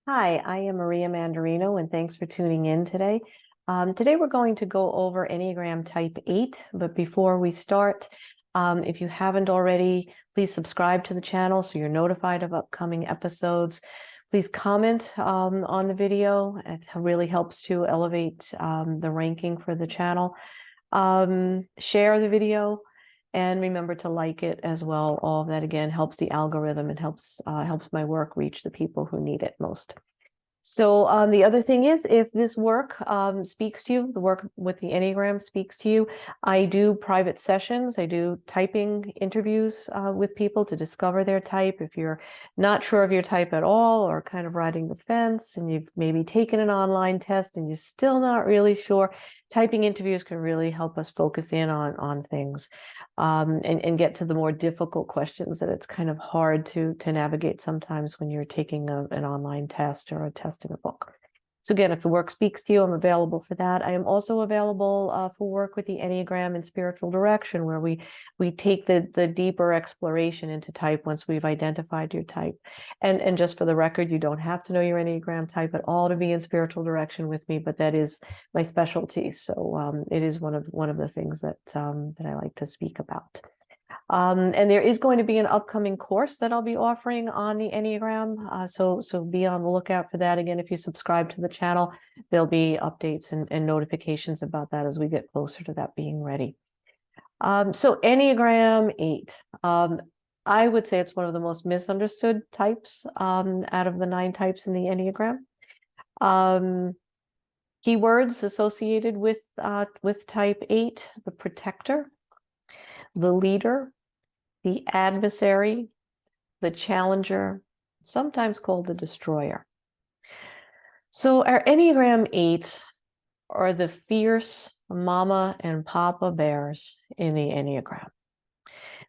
Hi, I am Maria Mandarino, and thanks for tuning in today. Today we're going to go over Enneagram Type 8, but before we start, if you haven't already, please subscribe to the channel so you're notified of upcoming episodes. Please comment on the video. It really helps to elevate the ranking for the channel. Share the video. And remember to like it as well. All of that, again, helps the algorithm and helps my work reach the people who need it most. So the other thing is, if this work speaks to you, the work with the Enneagram speaks to you, I do private sessions. I do typing interviews with people to discover their type. If you're not sure of your type at all, or kind of riding the fence, and you've maybe taken an online test and you're still not really sure, typing interviews can really help us focus in on things and get to the more difficult questions that it's kind of hard to navigate sometimes when you're taking an online test or a test in a book. So again, if the work speaks to you, I'm available for that. I am also available for work with the Enneagram and spiritual direction, where we take the deeper exploration into type once we've identified your type. And just for the record, you don't have to know your Enneagram type at all to be in spiritual direction with me, but that is my specialty. So it is one of the things that I like to speak about. And there is going to be an upcoming course that I'll be offering on the Enneagram. So be on the lookout for that. Again, if you subscribe to the channel, there'll be updates and notifications about that as we get closer to that being ready. So Enneagram 8. I would say it's one of the most misunderstood types out of the 9 types in the Enneagram. Keywords associated with type 8: the protector, the leader, the adversary, the challenger, sometimes called the destroyer. So our Enneagram 8 are the fierce mama and papa bears in the Enneagram.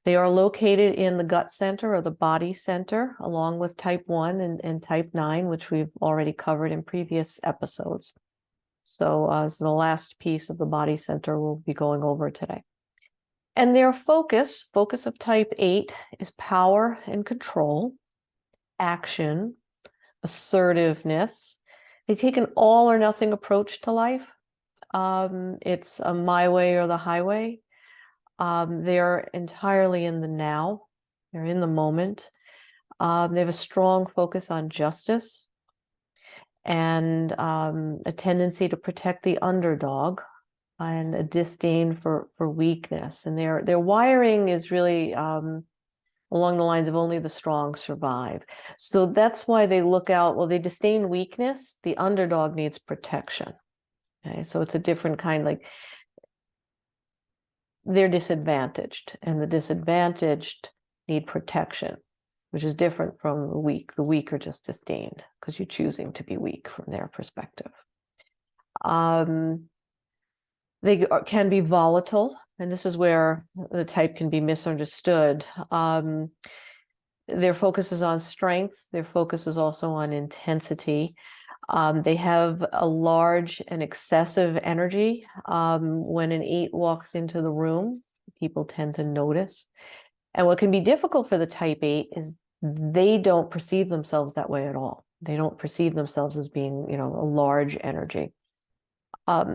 They are located in the gut center or the body center, along with type 1 and type 9, which we've already covered in previous episodes. So the last piece of the body center we'll be going over today. And their focus of type 8 is power and control, action, assertiveness. They take an all or nothing approach to life. It's a my way or the highway. They're entirely in the now. They're in the moment. They have a strong focus on justice and a tendency to protect the underdog, and a disdain for weakness. And their wiring is really along the lines of only the strong survive. So that's why they look out, well, they disdain weakness. The underdog needs protection. Okay, so it's a different kind, like they're disadvantaged, and the disadvantaged need protection, which is different from the weak. The weak are just disdained because you're choosing to be weak from their perspective. They can be volatile, and this is where the type can be misunderstood. Their focus is on strength. Their focus is also on intensity. They have a large and excessive energy. When an 8 walks into the room, people tend to notice. And what can be difficult for the type 8 is they don't perceive themselves that way at all. They don't perceive themselves as being, a large energy.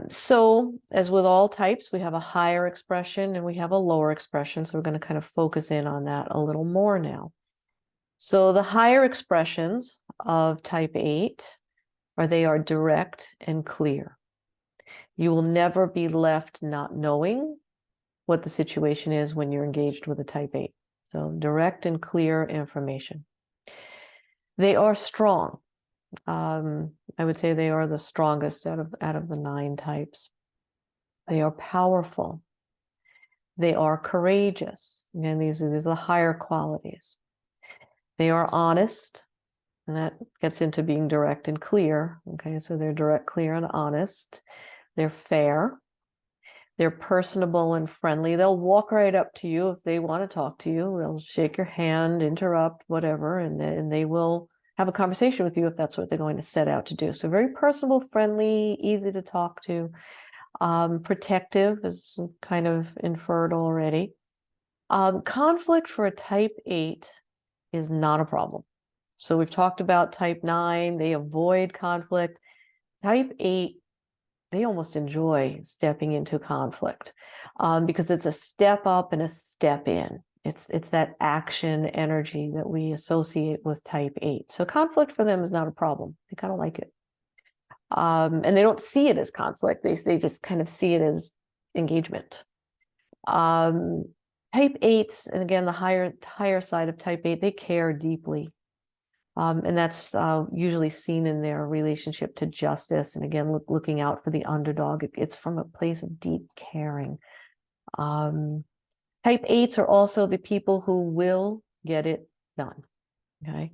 So as with all types, we have a higher expression and we have a lower expression. So we're going to kind of focus in on that a little more now. So the higher expressions of type 8 they are direct and clear. You will never be left not knowing what the situation is when you're engaged with a type 8. So direct and clear information. They are strong. I would say they are the strongest out of the 9 types. They are powerful. They are courageous. Again, these are the higher qualities. They are honest, and that gets into being direct and clear. Okay, so they're direct, clear, and honest. They're fair. They're personable and friendly. They'll walk right up to you if they want to talk to you. They'll shake your hand, interrupt, whatever, and they will have a conversation with you if that's what they're going to set out to do. So very personable, friendly, easy to talk to. Protective is kind of inferred already. Conflict for a type 8 is not a problem. So we've talked about type 9, they avoid conflict. Type 8, they almost enjoy stepping into conflict because it's a step up and a step in. It's that action energy that we associate with type 8. So conflict for them is not a problem. They kind of like it. And they don't see it as conflict. They just kind of see it as engagement. Type 8, and again, the higher side of type 8, they care deeply. And that's usually seen in their relationship to justice. And again, looking out for the underdog. It's from a place of deep caring. Type 8s are also the people who will get it done. Okay.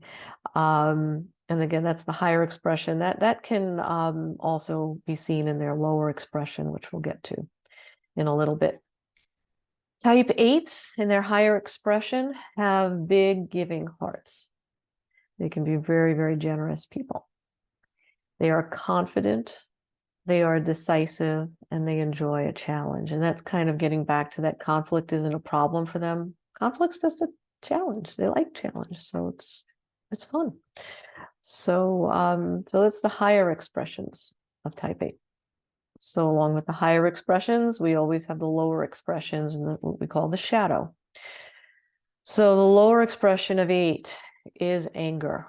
And again, that's the higher expression. That can also be seen in their lower expression, which we'll get to in a little bit. Type 8s in their higher expression have big giving hearts. They can be very, very generous people. They are confident, they are decisive, and they enjoy a challenge. And that's kind of getting back to that conflict isn't a problem for them. Conflict's just a challenge. They like challenge, so it's fun. So that's the higher expressions of type 8. So along with the higher expressions, we always have the lower expressions and what we call the shadow. So the lower expression of 8 is anger.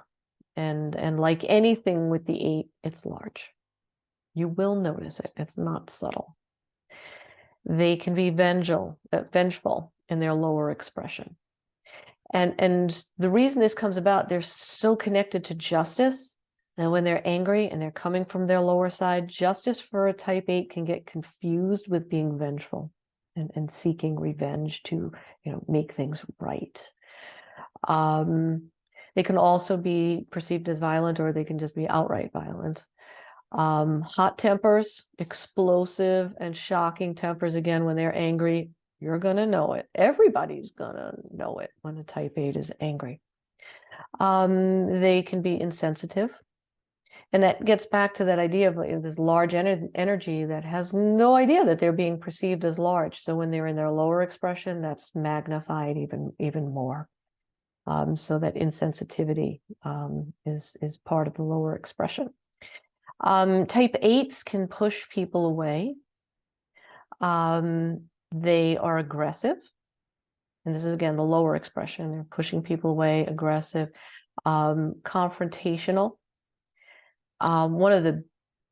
And like anything with the 8, it's large. You will notice it. It's not subtle. They can be vengeful in their lower expression. And the reason this comes about, they're so connected to justice. And when they're angry and they're coming from their lower side, justice for a type 8 can get confused with being vengeful and seeking revenge to, make things right. They can also be perceived as violent, or they can just be outright violent. Hot tempers, explosive and shocking tempers. Again, when they're angry, you're going to know it. Everybody's going to know it when a type 8 is angry. They can be insensitive. And that gets back to that idea of this large energy that has no idea that they're being perceived as large. So when they're in their lower expression, that's magnified even more. So that insensitivity is part of the lower expression. Type 8s can push people away. They are aggressive. And this is, again, the lower expression. They're pushing people away, aggressive, confrontational. One of the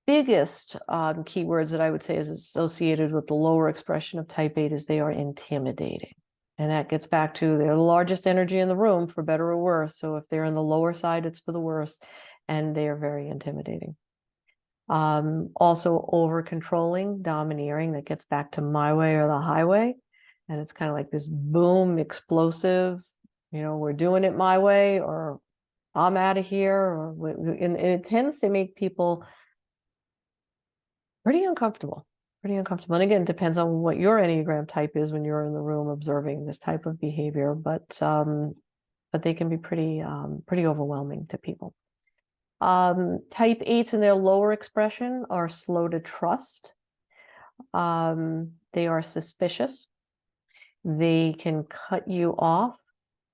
biggest keywords that I would say is associated with the lower expression of type 8 is they are intimidating. And that gets back to they're the largest energy in the room, for better or worse. So if they're in the lower side, it's for the worst. And they are very intimidating. Also over-controlling, domineering. That gets back to my way or the highway. And it's kind of like this boom, explosive, we're doing it my way, or I'm out of here. And it tends to make people pretty uncomfortable. And again, it depends on what your Enneagram type is when you're in the room observing this type of behavior, but they can be pretty overwhelming to people. Type 8s in their lower expression are slow to trust. They are suspicious. They can cut you off,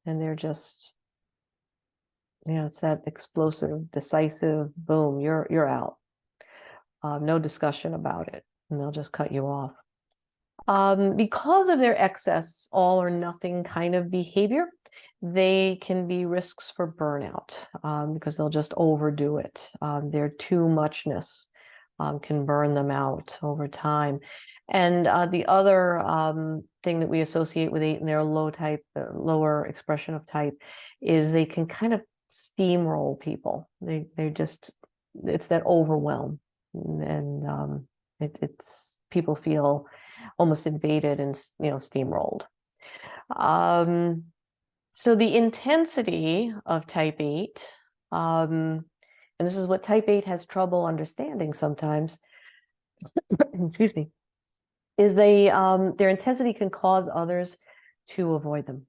and they're just, it's that explosive, decisive, boom, you're out. No discussion about it. And they'll just cut you off. Because of their excess, all or nothing kind of behavior, they can be risks for burnout because they'll just overdo it. Their too muchness can burn them out over time. And the other thing that we associate with 8 in their lower expression of type is they can kind of steamroll people. It's that overwhelm. And it's people feel almost invaded and steamrolled. So the intensity of type 8, and this is what type 8 has trouble understanding sometimes, excuse me, is their intensity can cause others to avoid them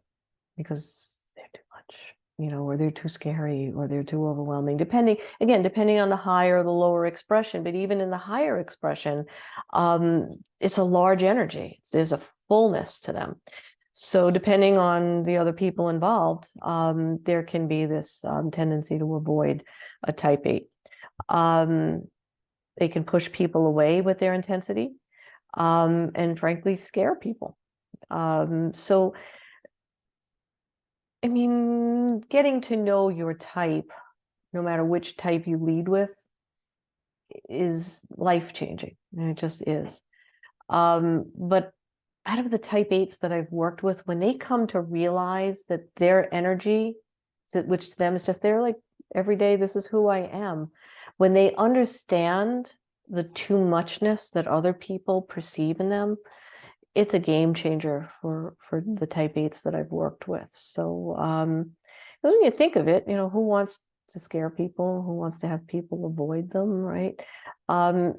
because they're too much. Or they're too scary, or they're too overwhelming, depending on the higher or the lower expression. But even in the higher expression, it's a large energy. There's a fullness to them. So depending on the other people involved, there can be this tendency to avoid a type 8. They can push people away with their intensity, and frankly, scare people. So, I mean, getting to know your type, no matter which type you lead with, is life-changing. It just is. But out of the type 8s that I've worked with, when they come to realize that their energy, which to them is just, they're like, every day, this is who I am. When they understand the too muchness that other people perceive in them, it's a game changer for the type 8s that I've worked with. So when you think of it, who wants to scare people? Who wants to have people avoid them, right?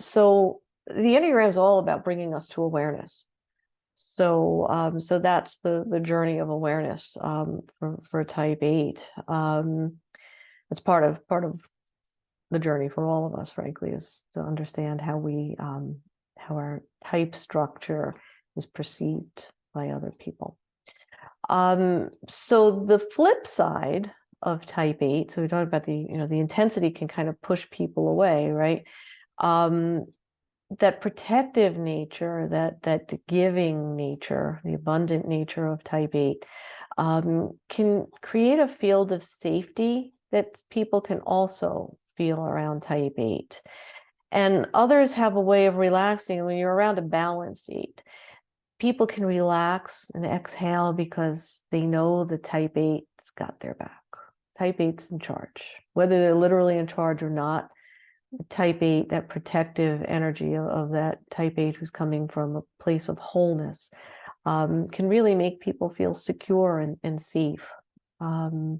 So the Enneagram is all about bringing us to awareness. So so that's the journey of awareness for type 8. It's part of the journey for all of us, frankly, is to understand how our type structure is perceived by other people. So the flip side of type 8, so we talked about the intensity can kind of push people away, right? That protective nature, that giving nature, the abundant nature of type 8, can create a field of safety that people can also feel around type 8. And others have a way of relaxing. When you're around a balanced 8, people can relax and exhale because they know the type 8's got their back. Type 8's in charge. Whether they're literally in charge or not, type 8, that protective energy of that type 8 who's coming from a place of wholeness, can really make people feel secure and safe. And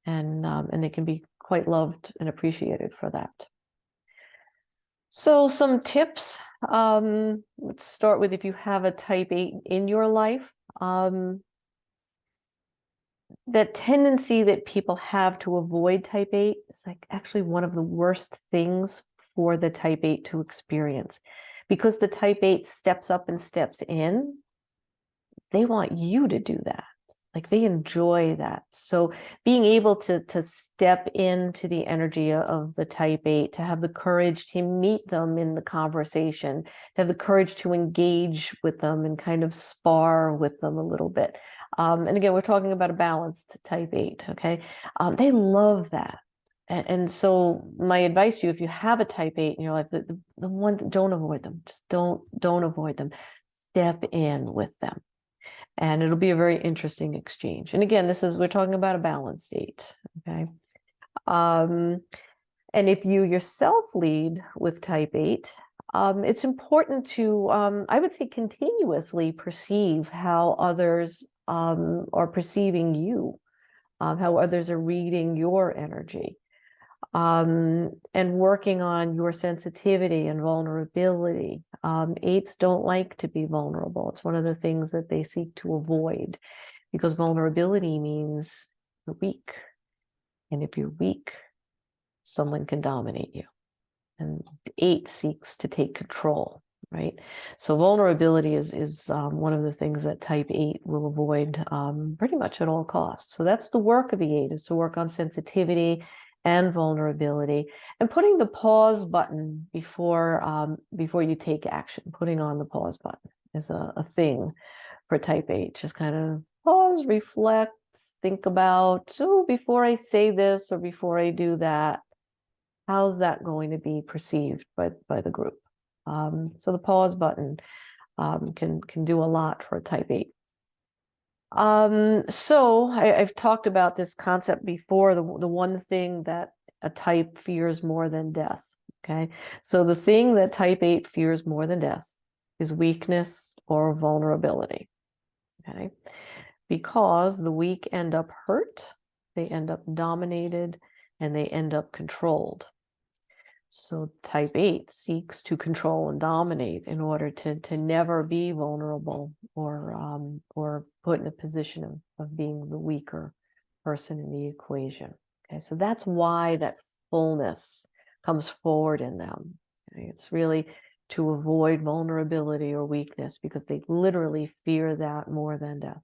they can be quite loved and appreciated for that. So some tips. Let's start with, if you have a type 8 in your life, that tendency that people have to avoid type 8 is like actually one of the worst things for the type 8 to experience, because the type 8 steps up and steps in. They want you to do that. Like, they enjoy that. So being able to step into the energy of the type 8, to have the courage to meet them in the conversation, to have the courage to engage with them and kind of spar with them a little bit. And again, we're talking about a balanced type 8, okay? They love that. And so my advice to you, if you have a type 8 in your life, the one, don't avoid them. Just don't avoid them. Step in with them. And it'll be a very interesting exchange. And again, we're talking about a balanced 8, okay? And if you yourself lead with type 8, it's important to, I would say, continuously perceive how others are perceiving you, how others are reading your energy, and working on your sensitivity and vulnerability. 8s don't like to be vulnerable. It's one of the things that they seek to avoid, because vulnerability means you're weak. And if you're weak, someone can dominate you. And 8 seeks to take control, right? So vulnerability is one of the things that type 8 will avoid pretty much at all costs. So that's the work of the 8, is to work on sensitivity and vulnerability, and putting the pause button before you take action. Putting on the pause button is a thing for type 8. Just kind of pause, reflect, think about, before I say this or before I do that, how's that going to be perceived by the group? So the pause button can do a lot for a type 8. So I've talked about this concept before, the one thing that a type fears more than death, okay? So the thing that type 8 fears more than death is weakness or vulnerability, okay? Because the weak end up hurt, they end up dominated, and they end up controlled. So type 8 seeks to control and dominate in order to never be vulnerable or put in a position of being the weaker person in the equation. Okay, so that's why that fullness comes forward in them. Okay? It's really to avoid vulnerability or weakness, because they literally fear that more than death.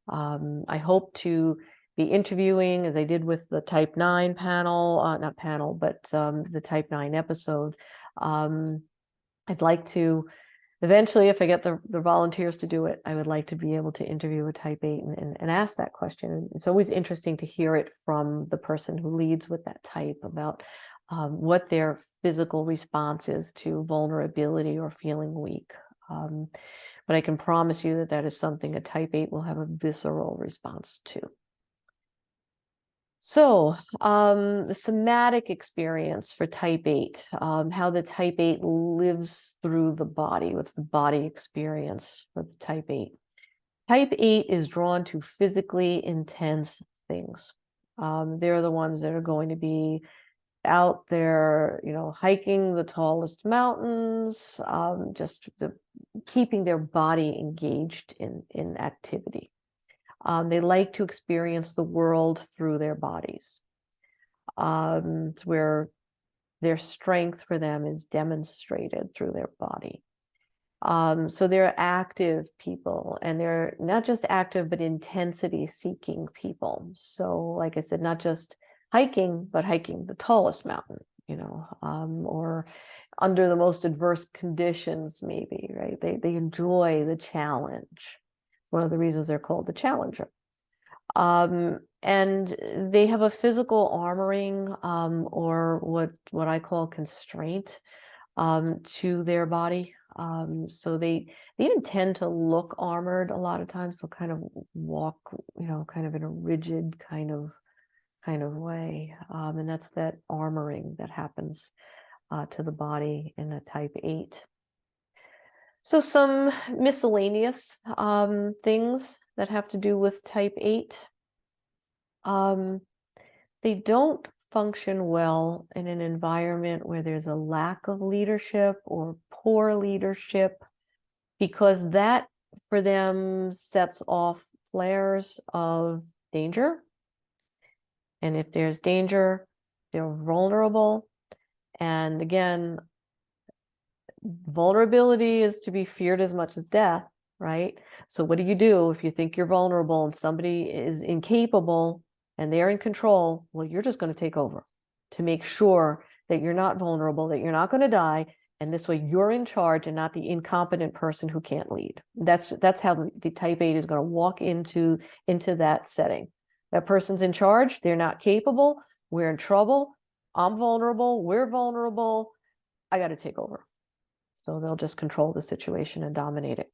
I hope to be interviewing, as I did with the Type 9 panel, not panel, but the Type 9 episode. I'd like to, eventually, if I get the volunteers to do it, I would like to be able to interview a Type 8 and ask that question. It's always interesting to hear it from the person who leads with that type about what their physical response is to vulnerability or feeling weak. But I can promise you that that is something a Type 8 will have a visceral response to. So the somatic experience for Type 8, how the Type 8 lives through the body. What's the body experience for the Type 8? Type 8 is drawn to physically intense things. They're the ones that are going to be out there, hiking the tallest mountains, just keeping their body engaged in activity. They like to experience the world through their bodies. It's where their strength for them is demonstrated through their body. So they're active people, and they're not just active, but intensity-seeking people. So, like I said, not just hiking, but hiking the tallest mountain, or under the most adverse conditions, maybe, right? They enjoy the challenge. One of the reasons they're called the challenger. And they have a physical armoring, or what I call constraint, to their body. So they even tend to look armored a lot of times. They'll kind of walk, kind of in a rigid kind of way. And that's that armoring that happens to the body in a Type 8. So some miscellaneous things that have to do with Type 8. They don't function well in an environment where there's a lack of leadership or poor leadership, because that for them sets off flares of danger. And if there's danger, they're vulnerable. And again, vulnerability is to be feared as much as death, right? So what do you do if you think you're vulnerable and somebody is incapable and they're in control? Well, you're just going to take over to make sure that you're not vulnerable, that you're not going to die. And this way you're in charge and not the incompetent person who can't lead. That's how the Type 8 is going to walk into that setting. That person's in charge. They're not capable. We're in trouble. I'm vulnerable. We're vulnerable. I got to take over. So they'll just control the situation and dominate it.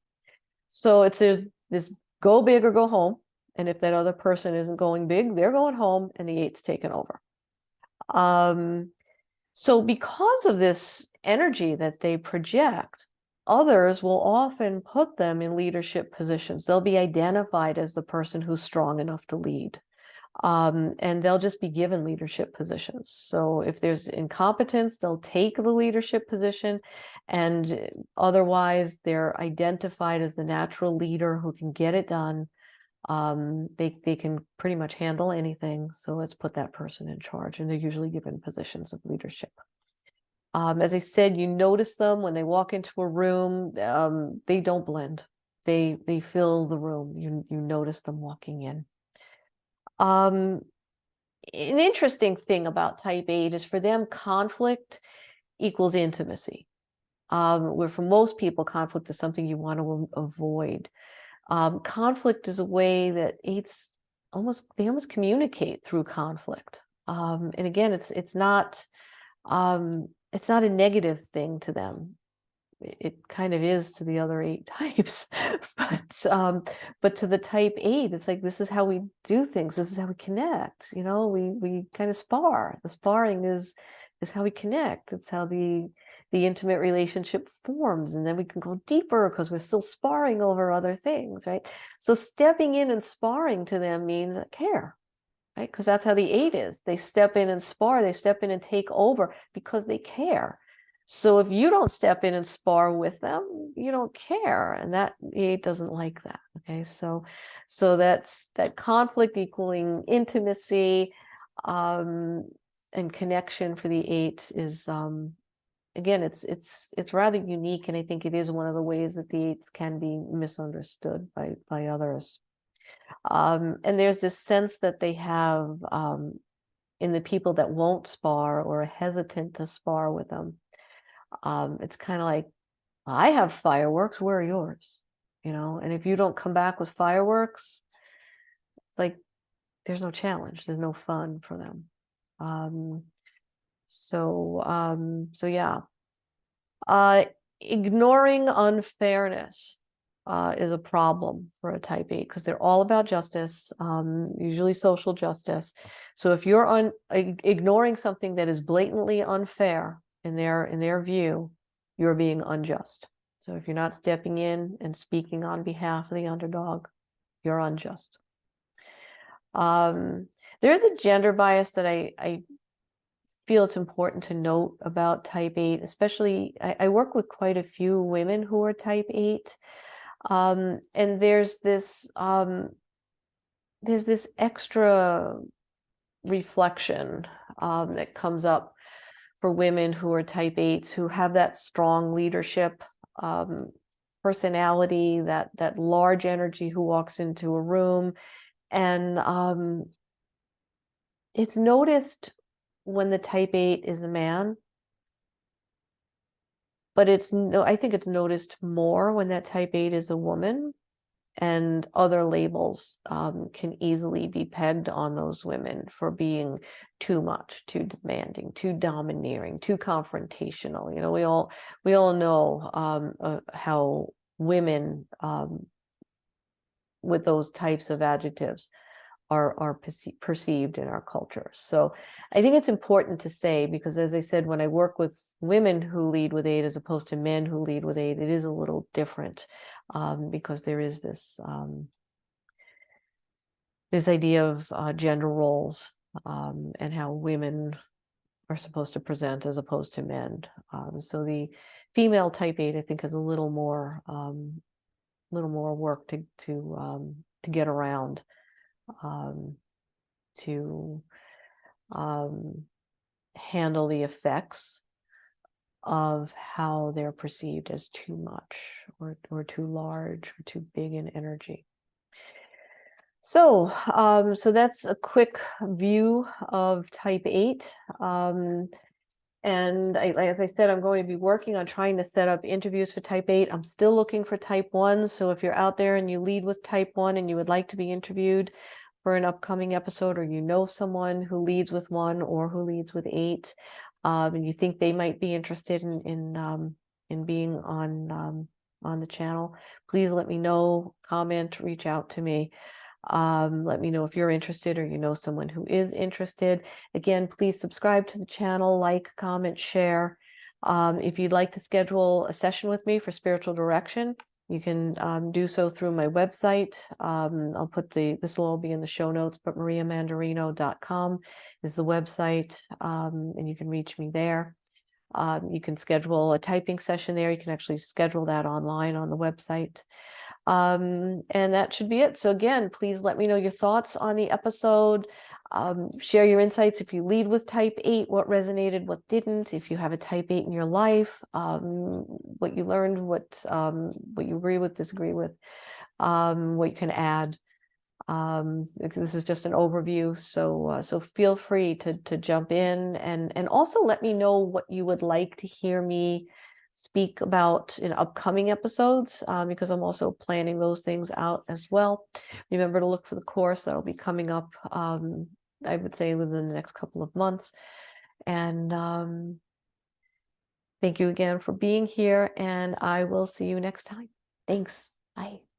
So it's this go big or go home. And if that other person isn't going big, they're going home and the 8's taken over. So because of this energy that they project, others will often put them in leadership positions. They'll be identified as the person who's strong enough to lead. And they'll just be given leadership positions. So if there's incompetence, they'll take the leadership position, and otherwise they're identified as the natural leader who can get it done. They can pretty much handle anything. So let's put that person in charge, and they're usually given positions of leadership. As I said, you notice them when they walk into a room. They don't blend. They fill the room. You notice them walking in. An interesting thing about Type 8 is for them, conflict equals intimacy. Where for most people, conflict is something you want to avoid. Conflict is a way that 8's almost communicate through conflict. And again, it's not a negative thing to them. It kind of is to the other 8 types, but to the Type 8, it's like, this is how we do things. This is how we connect. We kind of spar. The sparring is how we connect. It's how the intimate relationship forms, and then we can go deeper because we're still sparring over other things, right? So stepping in and sparring to them means care, right? Because that's how the 8 is. They step in and spar. They step in and take over because they care. So if you don't step in and spar with them, you don't care, and the 8 doesn't like that. Okay, so that's that conflict equaling intimacy, and connection for the 8 is again, it's rather unique, and I think it is one of the ways that the 8s can be misunderstood by others. And there's this sense that they have in the people that won't spar or are hesitant to spar with them. It's kind of like, I have fireworks, where are yours? And if you don't come back with fireworks, it's like there's no challenge, there's no fun for them. So yeah. Ignoring unfairness is a problem for a type 8 because they're all about justice, usually social justice. So if you're ignoring something that is blatantly unfair in their view, you're being unjust. So if you're not stepping in and speaking on behalf of the underdog, you're unjust. There is a gender bias that I feel it's important to note about type 8, especially I work with quite a few women who are type 8. And there's this extra reflection that comes up for women who are type 8s who have that strong leadership personality, that large energy who walks into a room. And it's noticed when the type 8 is a man, but I think it's noticed more when that type 8 is a woman, and other labels can easily be pegged on those women for being too much, too demanding, too domineering, too confrontational. We all know how women with those types of adjectives are perceived in our culture. So I think it's important to say, because as I said, when I work with women who lead with 8 as opposed to men who lead with 8, it is a little different because there is this idea of gender roles and how women are supposed to present as opposed to men. So the female type 8, I think, has a little more work to get around. To handle the effects of how they're perceived as too much or too large or too big in energy. So that's a quick view of type 8. And as I said, I'm going to be working on trying to set up interviews for type 8. I'm still looking for type 1. So if you're out there and you lead with type 1 and you would like to be interviewed for an upcoming episode, or you know someone who leads with 1 or who leads with 8, and you think they might be interested in being on the channel, please let me know, comment, reach out to me. Let me know if you're interested or you know someone who is interested. Again, please subscribe to the channel, like, comment, share. If you'd like to schedule a session with me for spiritual direction, you can do so through my website. I'll put this will all be in the show notes, but mariamandarino.com is the website, and you can reach me there. You can schedule a typing session there. You can actually schedule that online on the website. And that should be it. So again, please let me know your thoughts on the episode. Share your insights. If you lead with type 8, what resonated, what didn't. If you have a type 8 in your life, what you learned, what you agree with, disagree with, what you can add. This is just an overview, so feel free to jump in and also let me know what you would like to hear me speak about in upcoming episodes, because I'm also planning those things out as well. Remember to look for the course that'll be coming up, I would say within the next couple of months. And thank you again for being here, and I will see you next time. Thanks. Bye.